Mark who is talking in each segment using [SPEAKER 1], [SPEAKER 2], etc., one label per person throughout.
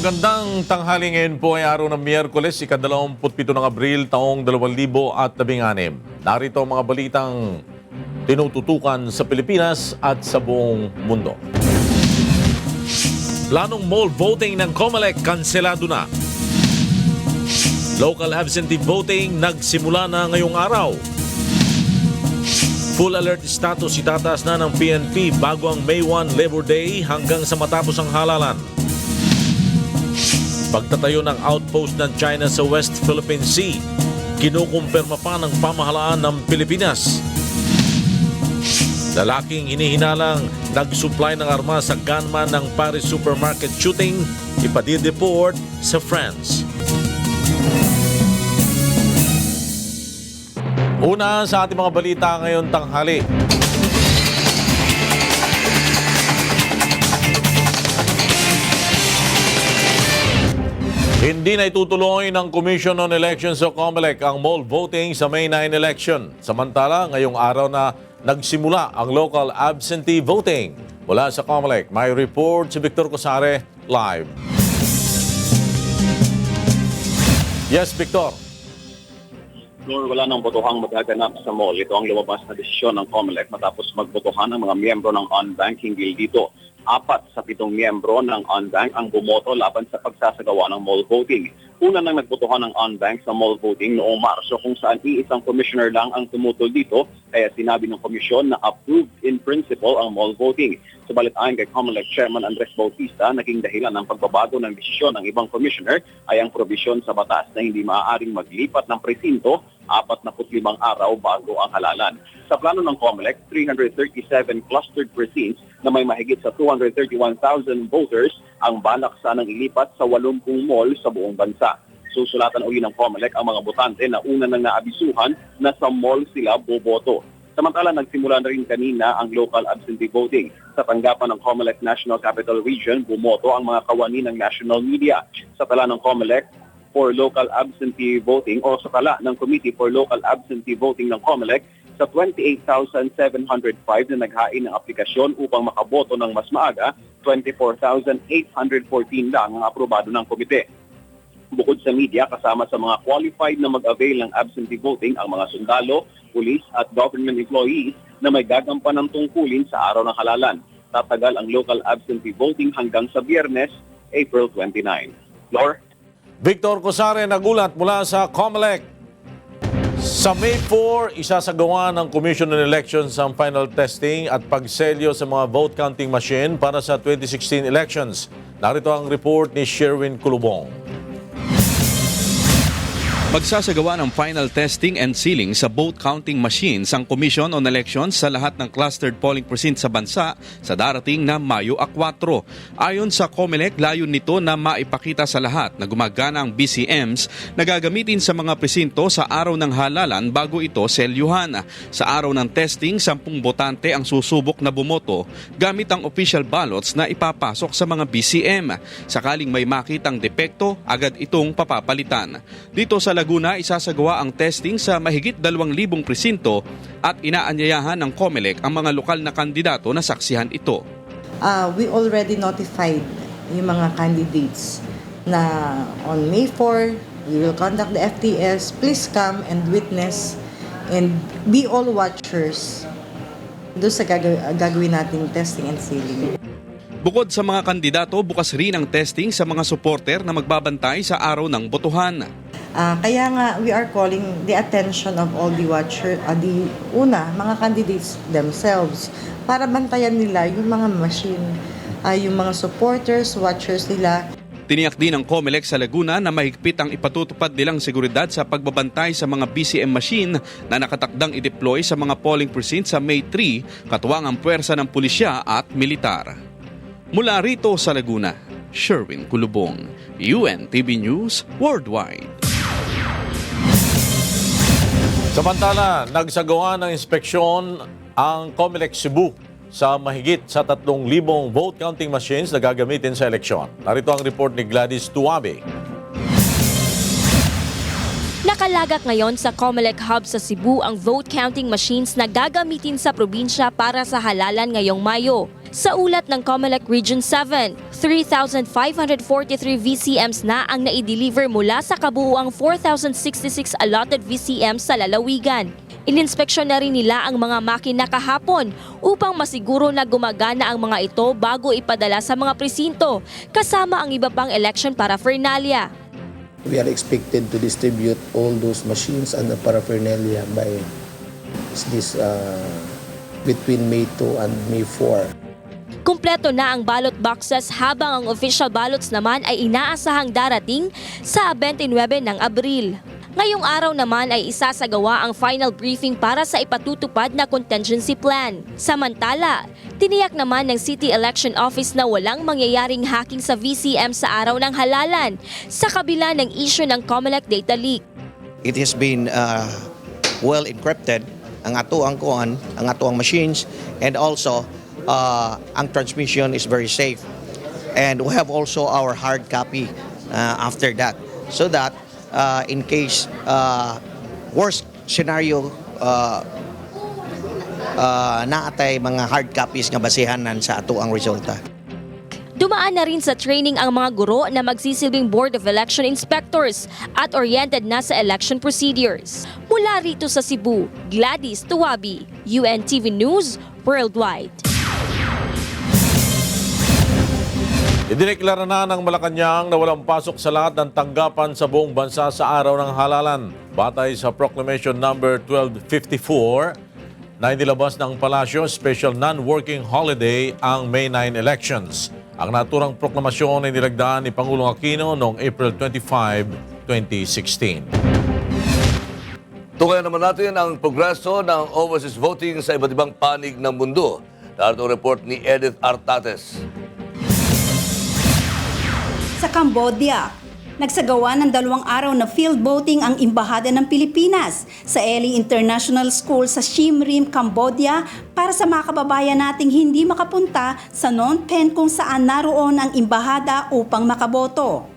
[SPEAKER 1] Magandang tanghali, ngayon po ay araw ng Miyerkules, ika-27 ng Abril, taong 2016. Narito ang mga balitang tinututukan sa Pilipinas at sa buong mundo. Planong mall voting ng COMELEC kanselado na. Local absentee voting nagsimula na ngayong araw. Full alert status itataas na ng PNP bago ang May 1 Labor Day hanggang sa matapos ang halalan. Pagtatayo ng outpost ng China sa West Philippine Sea, kinukumpirma pa ng pamahalaan ng Pilipinas. Lalaking hinihinalang nag-supply ng armas sa gunman ng Paris supermarket shooting, ipadideport sa France. Una sa ating mga balita ngayon tanghali. Hindi na itutuloy ng Commission on Elections o COMELEC ang mall voting sa May 9 election. Samantala, ngayong araw na nagsimula ang local absentee voting. Mula sa COMELEC, may report si Victor Cosare live. Yes, Victor.
[SPEAKER 2] Wala nang botohang magaganap sa mall. Ito ang lumabas na desisyon ng COMELEC matapos magbotohan ng mga miyembro ng on-bank hinggil dito. 4 sa 7 miyembro ng on-bank ang bumoto laban sa pagsasagawa ng mall voting. Una nang nagbotohan ng on-bank sa mall voting noong Marso kung saan iisang commissioner lang ang tumutol dito, kaya sinabi ng komisyon na approved in principle ang mall voting. Subalit ayon kay COMELEC Chairman Andres Bautista, naging dahilan ng pagbabago ng desisyon ng ibang commissioner ay ang probisyon sa batas na hindi maaaring maglipat ng presinto 45 araw bago ang halalan. Sa plano ng COMELEC, 337 clustered precincts na may mahigit sa 231,000 voters ang balak sanang ilipat sa 80 mall sa buong bansa. Susulatan uli ng COMELEC ang mga botante na una nang naabisuhan na sa mall sila boboto. Samantala, nagsimula na rin kanina ang local absentee voting. Sa tanggapan ng COMELEC National Capital Region, bumoto ang mga kawani ng national media. Sa tala ng COMELEC for local absentee voting o sa tala ng Committee for Local Absentee Voting ng COMELEC, sa 28,705 na naghain ng aplikasyon upang makaboto ng mas maaga, 24,814 lang ang aprobado ng komite. Bukod sa media, kasama sa mga qualified na mag-avail ng absentee voting ang mga sundalo, pulis at government employees na may gagampan ng tungkulin sa araw ng halalan. Tatagal ang local absentee voting hanggang sa Biyernes, April 29. Lord?
[SPEAKER 1] Victor Cosare nagulat mula sa COMELEC. Sa May 4, isasagawa ng Commission on Elections ang final testing at pagselyo sa mga vote counting machine para sa 2016 elections. Narito ang report ni Sherwin Kulubong.
[SPEAKER 3] Magsasagawa ng final testing and sealing sa vote counting machines ang Commission on Elections sa lahat ng clustered polling precincts sa bansa sa darating na Mayo 4. Ayon sa COMELEC, layon nito na maipakita sa lahat na gumagana ang BCMs na gagamitin sa mga presinto sa araw ng halalan bago ito selyuhan. Sa araw ng testing, 10 botante ang susubok na bumoto gamit ang official ballots na ipapasok sa mga BCM. Sakaling may makitang depekto, agad itong papapalitan. Dito sa Laguna, isasagawa ang testing sa mahigit 2,000 presinto at inaanyayahan ng COMELEC ang mga lokal na kandidato na saksihan ito.
[SPEAKER 4] We already notified yung mga candidates na on May 4, we will conduct the FTS. Please come and witness and be all watchers doon sa gagawin nating testing and sealing.
[SPEAKER 3] Bukod sa mga kandidato, bukas rin ang testing sa mga supporter na magbabantay sa araw ng botohan.
[SPEAKER 4] Kaya nga, we are calling the attention of all the watchers, mga candidates themselves, para bantayan nila yung mga machine, yung mga supporters, watchers nila.
[SPEAKER 3] Tiniyak din ng COMELEC sa Laguna na mahigpit ang ipatutupad nilang seguridad sa pagbabantay sa mga BCM machine na nakatakdang i-deploy sa mga polling precincts sa May 3, katuwang ang puwersa ng pulisya at militar. Mula rito sa Laguna, Sherwin Kulubong, UNTV News Worldwide.
[SPEAKER 1] Samantala, nagsagawa ng inspeksyon ang COMELEC Cebu sa mahigit sa 3,000 vote counting machines na gagamitin sa eleksyon. Narito ang report ni Gladys Tuabe.
[SPEAKER 5] Nakalagak ngayon sa COMELEC Hub sa Cebu ang vote counting machines na gagamitin sa probinsya para sa halalan ngayong Mayo. Sa ulat ng COMELEC Region 7, 3,543 VCMs na ang naideliver mula sa kabuuang 4,066 allotted VCMs sa lalawigan. Ininspeksyon na rin nila ang mga makina kahapon upang masiguro na gumagana ang mga ito bago ipadala sa mga presinto, kasama ang iba pang election paraphernalia.
[SPEAKER 6] We are expected to distribute all those machines and the paraphernalia by this between May 2 and May 4.
[SPEAKER 5] Kumpleto na ang ballot boxes habang ang official ballots naman ay inaasahang darating sa 29 ng Abril. Ngayong araw naman ay isasagawa ang final briefing para sa ipatutupad na contingency plan. Samantala, tiniyak naman ng City Election Office na walang mangyayaring hacking sa VCM sa araw ng halalan sa kabila ng issue ng COMELEC data leak.
[SPEAKER 7] It has been well encrypted ang atuang kuan, ang atuang machines, and also ang transmission is very safe. And we have also our hard copy after that, so that in case worst scenario naatay mga hard copies nga basihanan sa atuang resulta.
[SPEAKER 5] Dumaan na rin sa training ang mga guro na magsisilbing Board of Election Inspectors at oriented na sa election procedures. Mula rito sa Cebu, Gladys Tuwabi, UNTV News Worldwide.
[SPEAKER 1] Idineklara na ng Malacanang na walang pasok sa lahat ng tanggapan sa buong bansa sa araw ng halalan. Batay sa Proclamation Number 1254 na inilabas ng Palasyo, special non-working holiday ang May 9 elections. Ang naturang proklamasyon ay nilagdaan ni Pangulong Aquino noong April 25, 2016.
[SPEAKER 8] Tukayan naman natin ang progreso ng overseas voting sa iba't ibang panig ng mundo. Narito ang report ni Edith Artates.
[SPEAKER 9] Sa Cambodia, nagsagawa ng 2 araw na field voting ang Embahada ng Pilipinas sa Eli International School sa Siem Reap, Cambodia para sa mga kababayan nating hindi makapunta sa Phnom Penh kung saan naroon ang Embahada upang makaboto.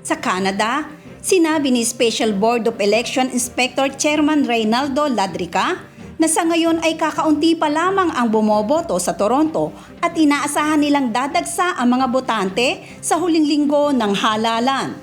[SPEAKER 9] Sa Canada, sinabi ni Special Board of Election Inspector Chairman Reynaldo Ladrica na sa ngayon ay kakaunti pa lamang ang bumoboto sa Toronto at inaasahan nilang dadagsa ang mga botante sa huling linggo ng halalan.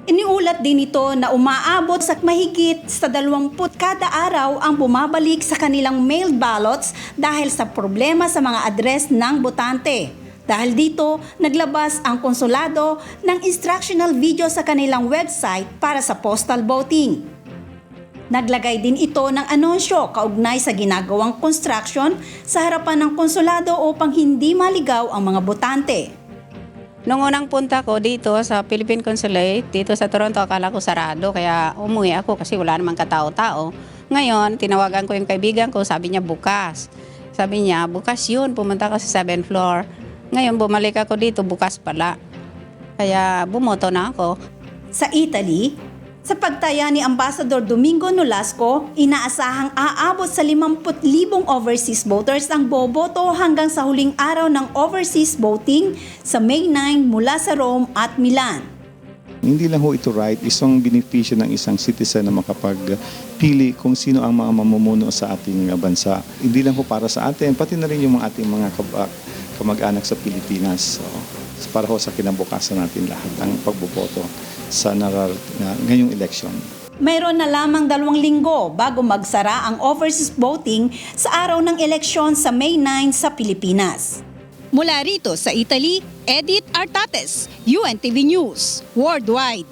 [SPEAKER 9] Iniulat din ito na umaabot sa mahigit sa 20 kada araw ang bumabalik sa kanilang mailed ballots dahil sa problema sa mga address ng botante. Dahil dito, naglabas ang konsulado ng instructional video sa kanilang website para sa postal voting. Naglagay din ito ng anunsyo kaugnay sa ginagawang construction sa harapan ng konsulado upang hindi maligaw ang mga botante.
[SPEAKER 10] Noong unang punta ko dito sa Philippine Consulate, dito sa Toronto, akala ko sarado kaya umuwi ako kasi wala namang katao-tao. Ngayon, tinawagan ko yung kaibigan ko, sabi niya bukas. Sabi niya, bukas yun, pumunta ka sa 7th floor. Ngayon, bumalik ako dito, bukas pala. Kaya bumoto na ako.
[SPEAKER 9] Sa Italy, sa pagtaya ni Ambassador Domingo Nolasco, inaasahang aabot sa 50,000 overseas voters ang boboto hanggang sa huling araw ng overseas voting sa May 9 mula sa Rome at Milan.
[SPEAKER 11] Hindi lang ho ito right, isang benepisyo ng isang citizen na makapagpili kung sino ang mga mamumuno sa ating bansa. Hindi lang ho para sa atin, pati na rin yung ating mga kamag-anak sa Pilipinas. So, para ho sa kinabukasan natin lahat ang pagboboto sa ngayong election.
[SPEAKER 9] Mayroon na lamang 2 linggo bago magsara ang overseas voting sa araw ng eleksyon sa May 9 sa Pilipinas. Mula rito sa Italy, Edith Artates, UNTV News, Worldwide.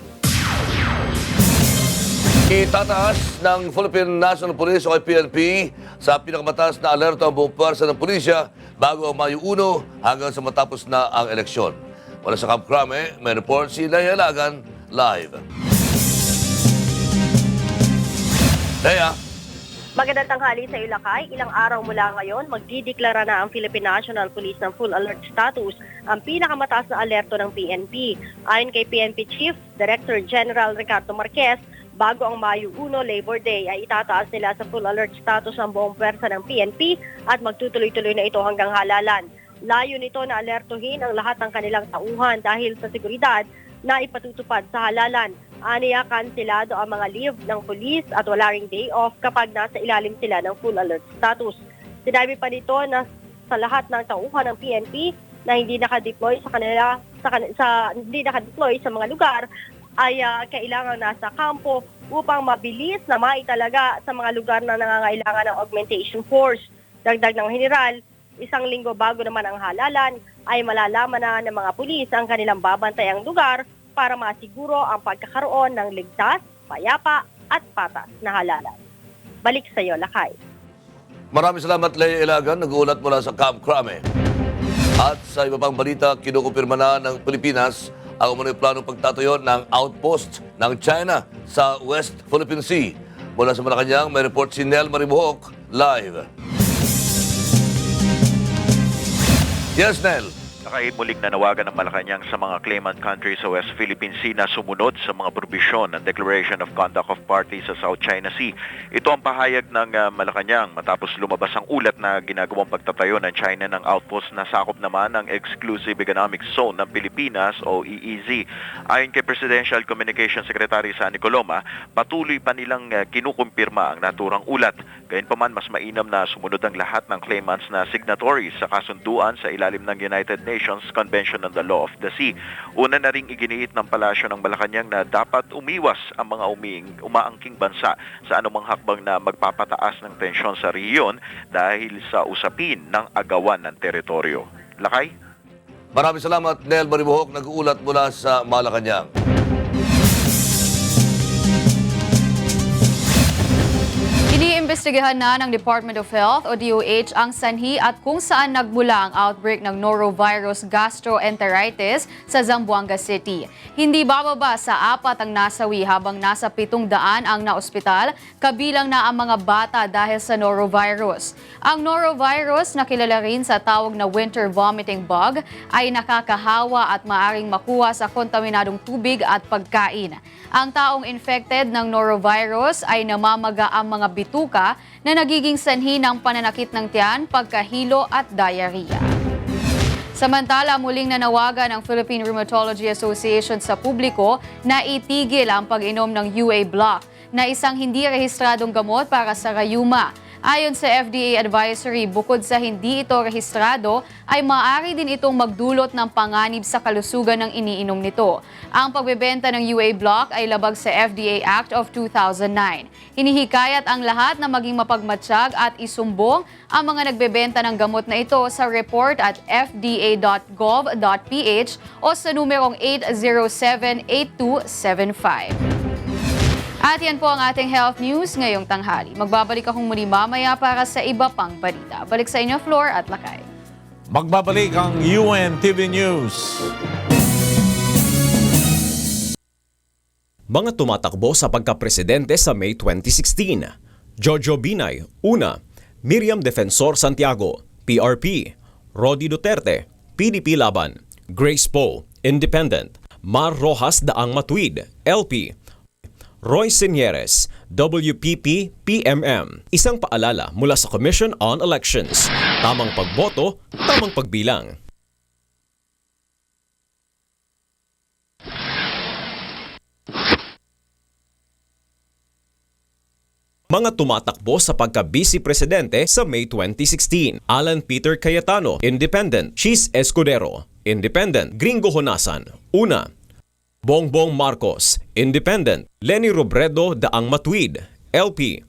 [SPEAKER 8] Itataas ng Philippine National Police o PNP sa pinakamataas na alerto ang buong pwersa ng pulisya bago ang Mayo 1 hanggang sa matapos na ang eleksyon. Wala sa Camp Crame, may report si Leia Lagan live. Leia.
[SPEAKER 12] Magandang tanghali sa Ilacay. Ilang araw mula ngayon, magdideklara na ang Philippine National Police ng full alert status, ang pinakamataas na alerto ng PNP. Ayon kay PNP Chief Director General Ricardo Marquez, bago ang Mayo 1 Labor Day ay itataas nila sa full alert status ang buong pwersa ng PNP at magtutuloy-tuloy na ito hanggang halalan. Layo nito na alertuhin ang lahat ng kanilang tauhan dahil sa seguridad na ipatutupad sa halalan. Aniya, kansilado ang mga leave ng pulis at wala ring day off kapag nasa ilalim sila ng full alert status. Sinabi pa nito na sa lahat ng tauhan ng PNP na hindi nakadeploy hindi nakadeploy sa mga lugar ay kailangang nasa kampo upang mabilis na maitalaga sa mga lugar na nangangailangan ng augmentation force. Dagdag ng general, 1 linggo bago naman ang halalan ay malalaman na ng mga pulis ang kanilang babantayang lugar para masiguro ang pagkakaroon ng ligtas, payapa at patas na halalan. Balik sa iyo, Lakay.
[SPEAKER 8] Maraming salamat, Leia Ilagan, nag-uulat mula sa Camp Crame. At sa iba pang balita, kinukumpirma na ng Pilipinas ang umano'y planong pagtatayo ng outpost ng China sa West Philippine Sea. Mula sa Malacanang, may report si Nel Maribuhok, live. Yes, Nel.
[SPEAKER 13] Muling nanawagan ng Malacanang sa mga claimant countries sa West Philippine Sea na sumunod sa mga probisyon ng Declaration of Conduct of Parties sa South China Sea. Ito ang pahayag ng Malacanang matapos lumabas ang ulat na ginagawang pagtatayo ng China ng outpost na sakop naman ng Exclusive Economic Zone ng Pilipinas o EEZ. Ayon kay Presidential Communication Secretary Sunny Coloma, patuloy pa nilang kinukumpirma ang naturang ulat. Gayunpaman, mas mainam na sumunod ang lahat ng claimants na signatories sa kasunduan sa ilalim ng United Nations Convention on the Law of the Sea. Una na ring iginiit ng palasyo ng Malacanang na dapat umiwas ang mga umaangking bansa sa anumang hakbang na magpapataas ng tensyon sa rehiyon dahil sa usapin ng agawan ng teritoryo. Lakay?
[SPEAKER 8] Maraming salamat, Nel Maribuhok, nag-uulat mula sa Malacanang.
[SPEAKER 14] Iniimbestigahan na ng Department of Health o DOH ang sanhi at kung saan nagmula ang outbreak ng norovirus gastroenteritis sa Zamboanga City. Hindi bababa sa 4 ang nasawi habang nasa 700 ang naospital, kabilang na ang mga bata dahil sa norovirus. Ang norovirus na kilala rin sa tawag na winter vomiting bug ay nakakahawa at maaring makuha sa kontaminadong tubig at pagkain. Ang taong infected ng norovirus ay namamaga ang mga bituka na nagiging sanhi ng pananakit ng tiyan, pagkahilo at diarrhea. Samantala, muling nanawagan ng Philippine Rheumatology Association sa publiko na itigil ang pag-inom ng UA Block na isang hindi rehistradong gamot para sa rayuma. Ayon sa FDA advisory, bukod sa hindi ito rehistrado, ay maaari din itong magdulot ng panganib sa kalusugan ng iniinom nito. Ang pagbebenta ng UA Block ay labag sa FDA Act of 2009. Hinihikayat ang lahat na maging mapagmatsyag at isumbong ang mga nagbebenta ng gamot na ito sa report at fda.gov.ph o sa numerong 807-8275. At yan po ang ating health news ngayong tanghali. Magbabalik akong muli mamaya para sa iba pang balita. Balik sa inyo, Flor at Lakay.
[SPEAKER 1] Magbabalik ang UNTV News.
[SPEAKER 15] Mga tumatakbo sa pagkapresidente sa May 2016. Jojo Binay, una. Miriam Defensor Santiago, PRP. Rodi Duterte, PDP Laban. Grace Poe, Independent. Mar Rojas Daang Matuid, LP. Roy Senieres, WPP, PMM. Isang paalala mula sa Commission on Elections. Tamang pagboto, tamang pagbilang. Mga tumatakbo sa pagka-vice presidente sa May 2016. Alan Peter Cayetano, Independent. Chis Escudero, Independent. Gringo Honasan, una. Bongbong Marcos, Independent. Lenny Robredo Daang Matuid, LP.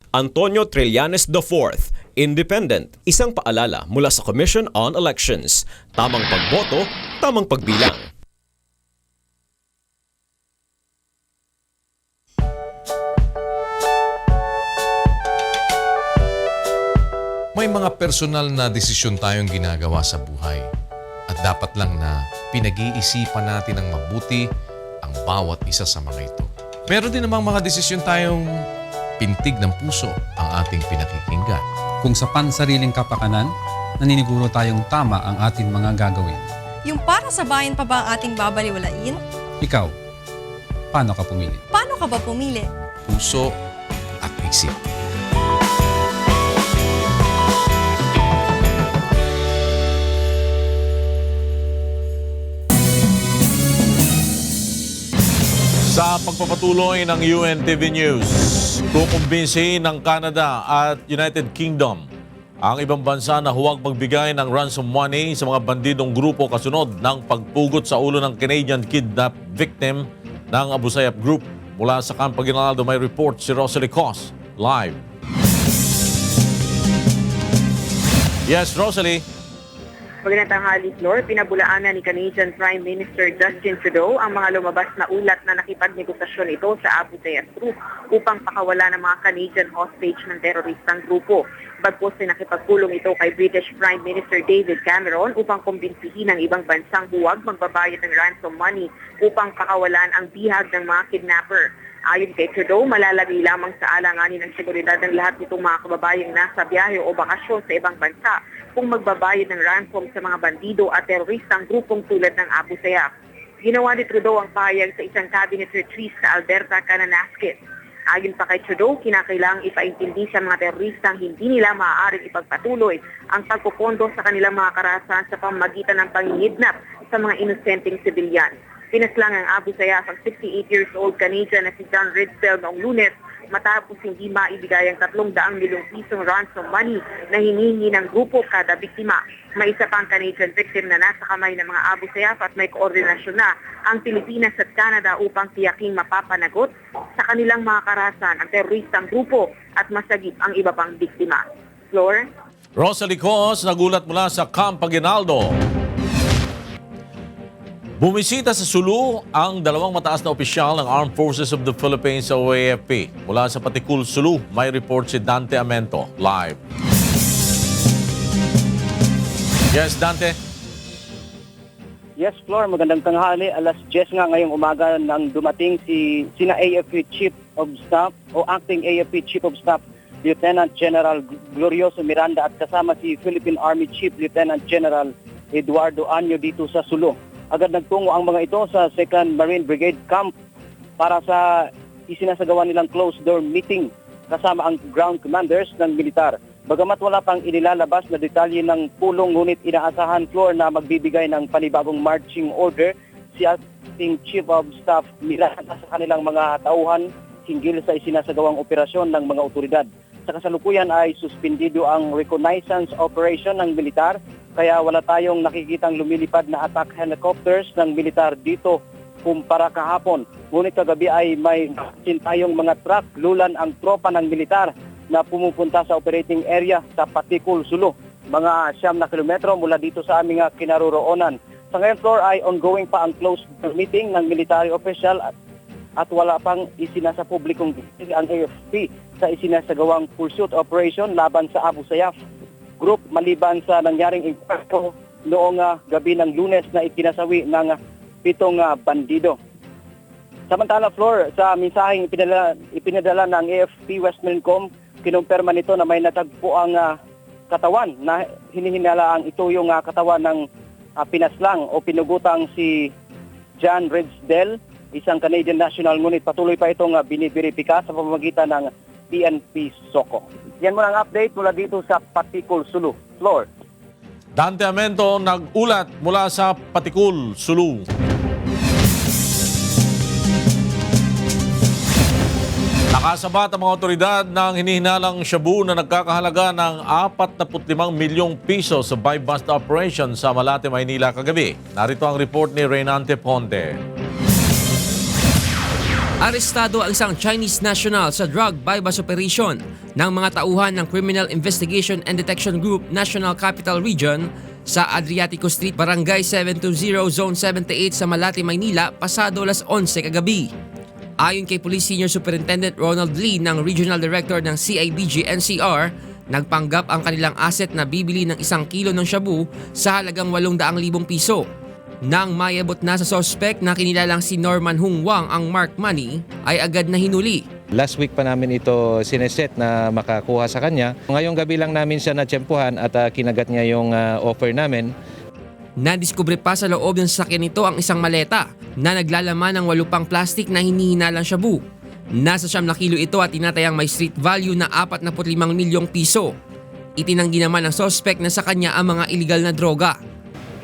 [SPEAKER 15] Antonio Trillanes IV, Independent. Isang paalala mula sa Commission on Elections. Tamang pagboto, tamang pagbilang.
[SPEAKER 16] May mga personal na desisyon tayong ginagawa sa buhay. At dapat lang na pinag-iisipan natin ng mabuti ang bawat isa sa mga ito. Meron din namang mga desisyon tayong pintig ng puso ang ating pinakikinggan.
[SPEAKER 17] Kung sa pansariling kapakanan, naniniguro tayong tama ang ating mga gagawin.
[SPEAKER 18] Yung para sa bayan pa ba ang ating babaliwalain?
[SPEAKER 17] Ikaw, paano ka pumili?
[SPEAKER 18] Paano ka ba pumili?
[SPEAKER 16] Puso at isip.
[SPEAKER 1] Sa pagpapatuloy ng UNTV News, kukumbinsihin ng Canada at United Kingdom ang ibang bansa na huwag magbigay ng ransom money sa mga bandidong grupo kasunod ng pagpugot sa ulo ng Canadian kidnap victim ng Abu Sayyaf Group. Mula sa Camp Aguinaldo may report si Rosalie Cos, live. Yes, Rosalie.
[SPEAKER 19] Magandang tanghali, Flor. Pinabulaanan ni Canadian Prime Minister Justin Trudeau ang mga lumabas na ulat na nakipagnegosasyon ito sa Abu Sayyaf Group upang pakawala ng mga Canadian hostage ng teroristang grupo. Bagkus ay nakipagpulong ito kay British Prime Minister David Cameron upang kumbinsihin ng ibang bansang huwag magbabayad ng ransom money upang pakawalan ang bihag ng mga kidnapper. Ayon kay Trudeau, malalagay lamang sa alanganin ng seguridad ng lahat nitong mga kababayang nasa biyahe o bakasyon sa ibang bansa kung magbabayad ng ransom sa mga bandido at teroristang grupong tulad ng Abu Sayyaf. Ginawa ni Trudeau ang pahayag sa isang cabinet retreat sa Alberta, Kananaskis. Ayon pa kay Trudeau, kinakailangang ipaintindi sa mga teroristang hindi nila maaaring ipagpatuloy ang pagpupondo sa kanilang mga karahasan sa pamamagitan ng pangingidnap sa mga inosenteng sibilyan. Pinaslang ang Abu Sayyaf ang 68 years old Canadian na si John Ridsdale noong Lunes matapos hindi maibigay ang 300 milyong pisong ransom money na hinihingi ng grupo kada biktima. May isa pang Canadian victim na nasa kamay ng mga Abu Sayyaf at may koordinasyon na ang Pilipinas at Canada upang tiyaking mapapanagot sa kanilang mga karahasan ang teroristang grupo at masagip ang iba pang biktima. Flor?
[SPEAKER 1] Rosalie Cos, nagulat mula sa Camp Aguinaldo. Bumisita sa Sulu ang dalawang mataas na opisyal ng Armed Forces of the Philippines o AFP. Mula sa Patikul, Sulu, may report si Dante Amento, live. Yes, Dante.
[SPEAKER 20] Yes, Flor, magandang tanghali. Alas 10 nga ngayong umaga nang dumating sina AFP Chief of Staff o Acting AFP Chief of Staff Lieutenant General Glorioso Miranda at kasama si Philippine Army Chief Lieutenant General Eduardo Anyo dito sa Sulu. Agad nagtungo ang mga ito sa 2nd Marine Brigade Camp para sa isinasagawa nilang closed-door meeting kasama ang ground commanders ng militar. Bagamat wala pang inilalabas na detalye ng pulong, ngunit inaasahan, Flor, na magbibigay ng panibagong marching order si Acting Chief of Staff Miranda sa kanilang mga tauhan hinggil sa isinasagawang operasyon ng mga otoridad. Sa kasalukuyan ay suspendido ang reconnaissance operation ng militar, kaya wala tayong nakikitang lumilipad na attack helicopters ng militar dito kumpara kahapon. Ngunit kagabi ay may tayong mga truck, lulan ang tropa ng militar na pumupunta sa operating area sa Patikul, Sulu. Mga 9 na kilometro mula dito sa aming kinaroroonan. Sa ngayon, Flor, ay ongoing pa ang closed meeting ng military official at wala pang isinasa publikong ang AFP sa isinasagawang pursuit operation laban sa Abu Sayyaf Group maliban sa nangyaring impacto noong gabi ng Lunes na ikinasawi ng 7 bandido. Samantala, Flor, sa mensaheng ipinadala ng AFP Westmencom, kinumpirma nito na may natagpo ang katawan na hinihinala ang ito yung katawan ng pinaslang o pinugutang si John Ridsdale, isang Canadian national, ngunit patuloy pa itong biniberipika sa pamamagitan ng PNP SOCO. Yan muna ang update mula dito sa Patikul, Sulu. Floor.
[SPEAKER 1] Dante Amento nag-ulat mula sa Patikul, Sulu. Nakasabat ang mga otoridad ng hinihinalang shabu na nagkakahalaga ng 45 milyong piso sa buy-bust operation sa Malate, Maynila kagabi. Narito ang report ni Reynante Ponte.
[SPEAKER 21] Arestado ang isang Chinese national sa drug buy-bust operation ng mga tauhan ng Criminal Investigation and Detection Group National Capital Region sa Adriatico Street, Barangay 720, Zone 78 sa Malate, Maynila, pasado alas 11 kagabi. Ayon kay Police Senior Superintendent Ronald Lee ng Regional Director ng CIDG NCR, nagpanggap ang kanilang asset na bibili ng 1 kilo ng shabu sa halagang 800,000 piso. Nang mayabot na sa suspect na kinilalang si Norman Hung Wang ang mark money, ay agad na hinuli.
[SPEAKER 22] Last week pa namin ito sineset na makakuha sa kanya. Ngayong gabi lang namin siya natsyempuhan at kinagat niya yung offer namin.
[SPEAKER 21] Nadiskubre pa sa loob ng sasakyan nito ang isang maleta na naglalaman ng 8 pang plastic na hinihinalang shabu. Nasa 9 kilo ito at tinatayang may street value na 45 milyong piso. Itinanggi naman ng suspect na sa kanya ang mga illegal na droga.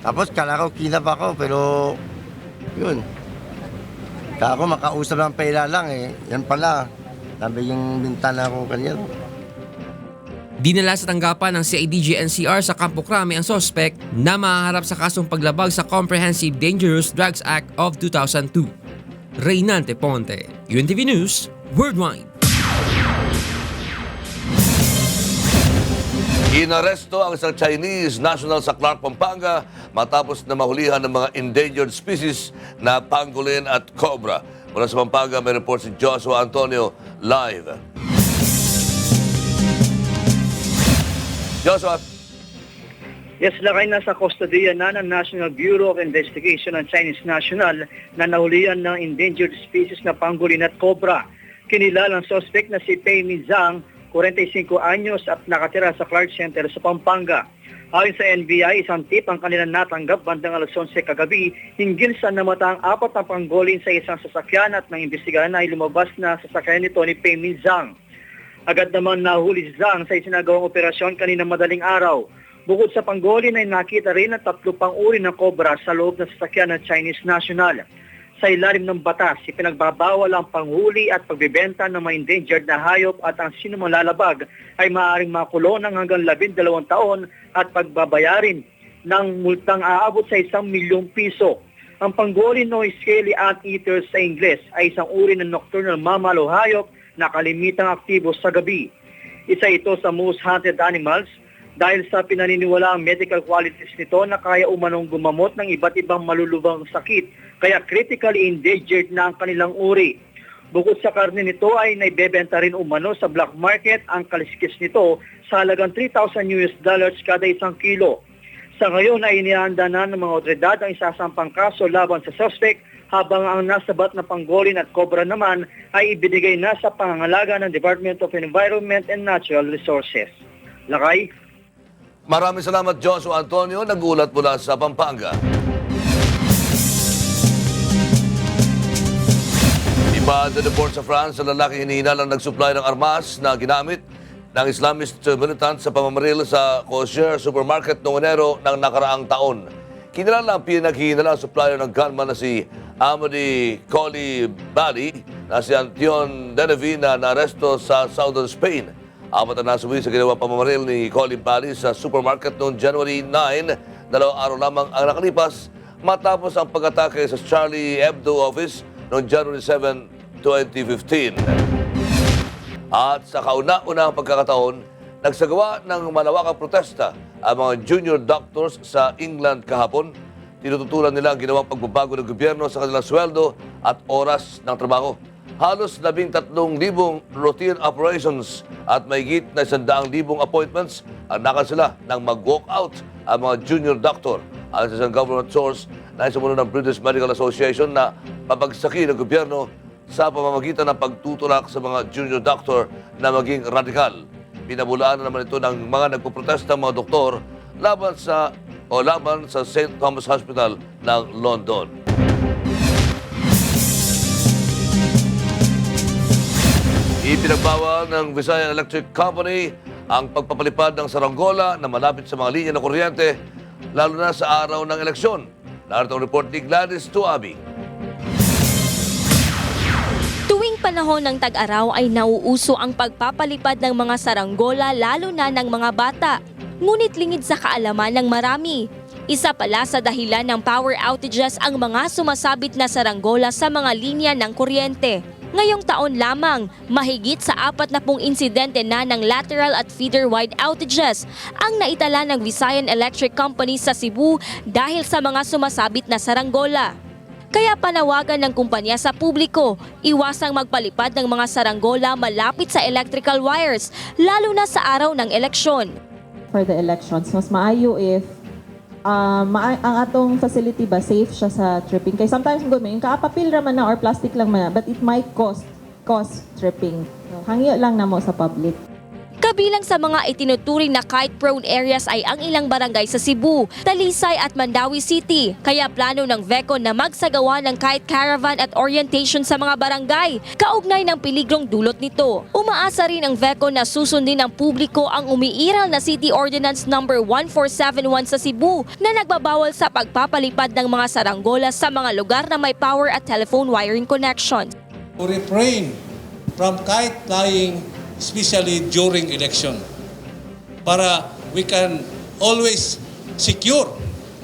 [SPEAKER 23] Tapos kala ko kinap ako pero yun.
[SPEAKER 2] Kaya ako makausap ng pera lang eh. Yan pala, sabi yung bintana ko kanyan.
[SPEAKER 21] Dinala sa tanggapan ng CIDG-NCR sa Campo Crame ang sospek na mahaharap sa kasong paglabag sa Comprehensive Dangerous Drugs Act of 2002. Reynante Ponte, UNTV News, Worldwide.
[SPEAKER 8] Inaresto ang isang Chinese national sa Clark, Pampanga matapos na mahulihan ng mga endangered species na pangolin at cobra. Mula sa Pampanga, may report si Joshua Antonio live. Joshua.
[SPEAKER 20] Yes, lakay na sa kustodiya na ng National Bureau of Investigation ng Chinese National na nahulihan ng endangered species na pangolin at cobra. Kinilalang suspect na si Pei Mizang, 45 anyos at nakatira sa Clark Center sa Pampanga. Ayon sa NBI, isang tip ang kanilang natanggap bandang alas 11 kagabi hinggil sa namatang 4 na pangolin sa isang sasakyan at nang imbestigahan na ay lumabas na sasakyan nito ni Pei Mizang. Agad naman nahuli si Zhang sa isinagawang operasyon kaninang madaling araw. Bukod sa pangolin ay nakita rin ang 3 pang uri ng cobra sa loob ng sasakyan ng Chinese National. Sa ilalim ng batas, ipinagbabawal ang panghuli at pagbebenta ng mga endangered na hayop at ang sinumang lalabag ay maaaring makulong ng hanggang 12 taon at pagbabayarin ng multang aabot sa 1 milyong piso. Ang pangolin o scaly anteater sa Ingles ay isang uri ng nocturnal mammal o hayop na kalimitang aktibo sa gabi. Isa ito sa most hunted animals dahil sa pinaniniwalaang medical qualities nito na kaya umanong gumamot ng iba't ibang malulubang sakit, kaya critically endangered na ang kanilang uri. Bukod sa karne nito ay naibebenta rin umano sa black market ang kaliskis nito sa halagang $3,000 kada 1 kilo. Sa ngayon ay inihanda na ng mga otoridad ang isasampang kaso laban sa suspect, habang ang nasabat na pangolin at cobra naman ay ibinigay na sa pangangalaga ng Department of Environment and Natural Resources. Lakay.
[SPEAKER 8] Maraming salamat, Joshua Antonio. Nag-ulat mula sa Pampanga. Iba the report sa France sa lalaki hinihinalang nag-supply ng armas na ginamit ng Islamist militant sa pamamaril sa kosher supermarket noong Enero ng nakaraang taon. Kinilala ang pinaghihinalang supplier ng gunman na si Amadi Coulibaly na si Antion Denevi na naaresto sa southern Spain. 4 na nasuwi sa ginawang pamamaril ni Coulibaly sa supermarket noong January 9, 2 araw lamang ang nakalipas matapos ang pag-atake sa Charlie Hebdo office noong January 7, 2015. At sa kauna-unang pagkakataon, nagsagawa ng malawakang protesta ang mga junior doctors sa England kahapon. Tinututulan nila ang ginawang pagbabago ng gobyerno sa kanilang sweldo at oras ng trabaho. Halos 13,000 routine operations at mahigit na 100,000 appointments ang nakansela nang mag-walk out ang mga junior doctor. Ayon sa isang government source na isimuno ng British Medical Association na pabagsaki ng gobyerno sa pamamagitan ng pagtutulak sa mga junior doctor na maging radikal. Pinabulaan na naman ito ng mga nagpoprotesta mga doktor laban sa St. Thomas Hospital ng London. Ipinagbawal ng Visayan Electric Company ang pagpapalipad ng saranggola na malapit sa mga linya ng kuryente, lalo na sa araw ng eleksyon. Narito ang report ni Gladys Tuabi.
[SPEAKER 5] Tuwing panahon ng tag-araw ay nauuso ang pagpapalipad ng mga saranggola lalo na ng mga bata. Ngunit lingid sa kaalaman ng marami. Isa pala sa dahilan ng power outages ang mga sumasabit na saranggola sa mga linya ng kuryente. Ngayong taon lamang, mahigit sa 40 insidente na ng lateral at feeder-wide outages ang naitala ng Visayan Electric Company sa Cebu dahil sa mga sumasabit na saranggola. Kaya panawagan ng kumpanya sa publiko, iwasang magpalipad ng mga saranggola malapit sa electrical wires, lalo na sa araw ng eleksyon.
[SPEAKER 4] For the elections, mas maayo if ang atong facility ba safe siya sa tripping. Kaya sometimes yung kaapapil raman na or plastic lang man, but it might cause tripping. So, hangyo lang na mo sa public.
[SPEAKER 5] Kabilang sa mga itinuturing na kite-prone areas ay ang ilang barangay sa Cebu, Talisay at Mandawi City. Kaya plano ng VECO na magsagawa ng kite caravan at orientation sa mga barangay, kaugnay ng peligrong dulot nito. Umaasa rin ang VECO na susundin ng publiko ang umiiral na City Ordinance No. 1471 sa Cebu na nagbabawal sa pagpapalipad ng mga saranggola sa mga lugar na may power at telephone wiring connection.
[SPEAKER 3] To refrain from kite flying, especially during election, para we can always secure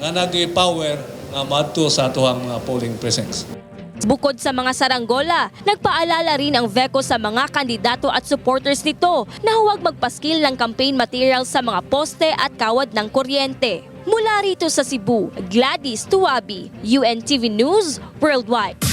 [SPEAKER 3] nga nag-power nga madto sa atuang mga polling precincts.
[SPEAKER 5] Bukod sa mga saranggola, nagpaalala rin ang VECO sa mga kandidato at supporters nito na huwag magpaskil ng campaign material sa mga poste at kawad ng kuryente. Mula rito sa Cebu, Gladys Tuwabi, UNTV News Worldwide.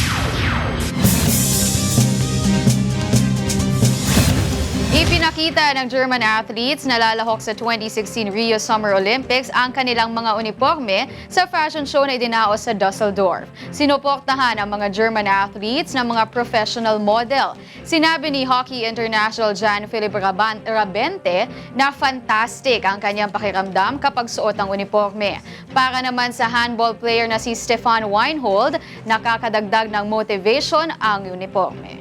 [SPEAKER 14] Ipinakita ng German athletes na lalahok sa 2016 Rio Summer Olympics ang kanilang mga uniforme sa fashion show na idinaos sa Dusseldorf. Sinuportahan ang mga German athletes ng mga professional model. Sinabi ni Hockey International Jan-Philipp Rabente na fantastic ang kanyang pakiramdam kapag suot ang uniforme. Para naman sa handball player na si Stefan Weinhold, nakakadagdag ng motivation ang uniforme.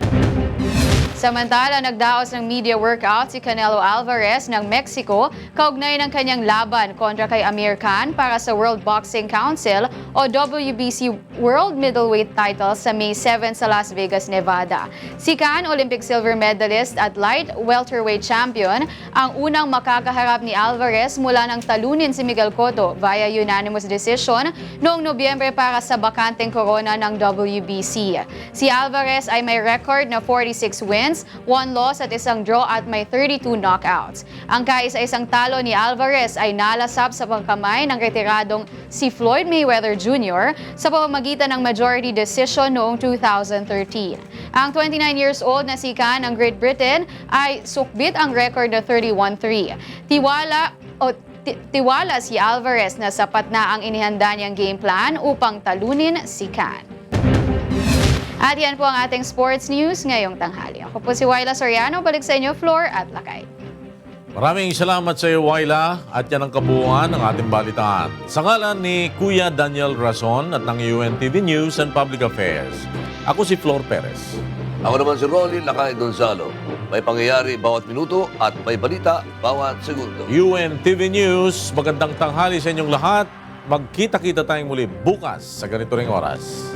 [SPEAKER 14] Samantala, nagdaos ng media workout si Canelo Alvarez ng Mexico kaugnay ng kanyang laban kontra kay Amir Khan para sa World Boxing Council o WBC World Middleweight title sa May 7 sa Las Vegas, Nevada. Si Khan, Olympic silver medalist at light welterweight champion, ang unang makakaharap ni Alvarez mula nang talunin si Miguel Cotto via unanimous decision noong Nobyembre para sa bakanteng korona ng WBC. Si Alvarez ay may record na 46 wins, 1 loss at isang draw at may 32 knockouts. Ang kaisa-isang talo ni Alvarez ay nalasap sa pagkamay ng retiradong si Floyd Mayweather Jr. sa pamamagitan ng majority decision noong 2013. Ang 29 years old na si Khan ng Great Britain ay sukbit ang record na 31-3. Tiwala si Alvarez na sapat na ang inihanda niyang game plan upang talunin si Khan. At yan po ang ating sports news ngayong tanghali. Ako po si Wyla Soriano. Balik sa inyo, Floor at Lakay.
[SPEAKER 1] Maraming salamat sa iyo, Wyla. At yan ang kabuuan ng ating balitaan. Sa ngalan ni Kuya Daniel Rason at ng UNTV News and Public Affairs, ako si Flor Perez.
[SPEAKER 8] Ako naman si Rolly Lakay Gonzalo. May pangyayari bawat minuto at may balita bawat segundo.
[SPEAKER 1] UNTV News, magandang tanghali sa inyong lahat. Magkita-kita tayong muli bukas sa ganito ring oras.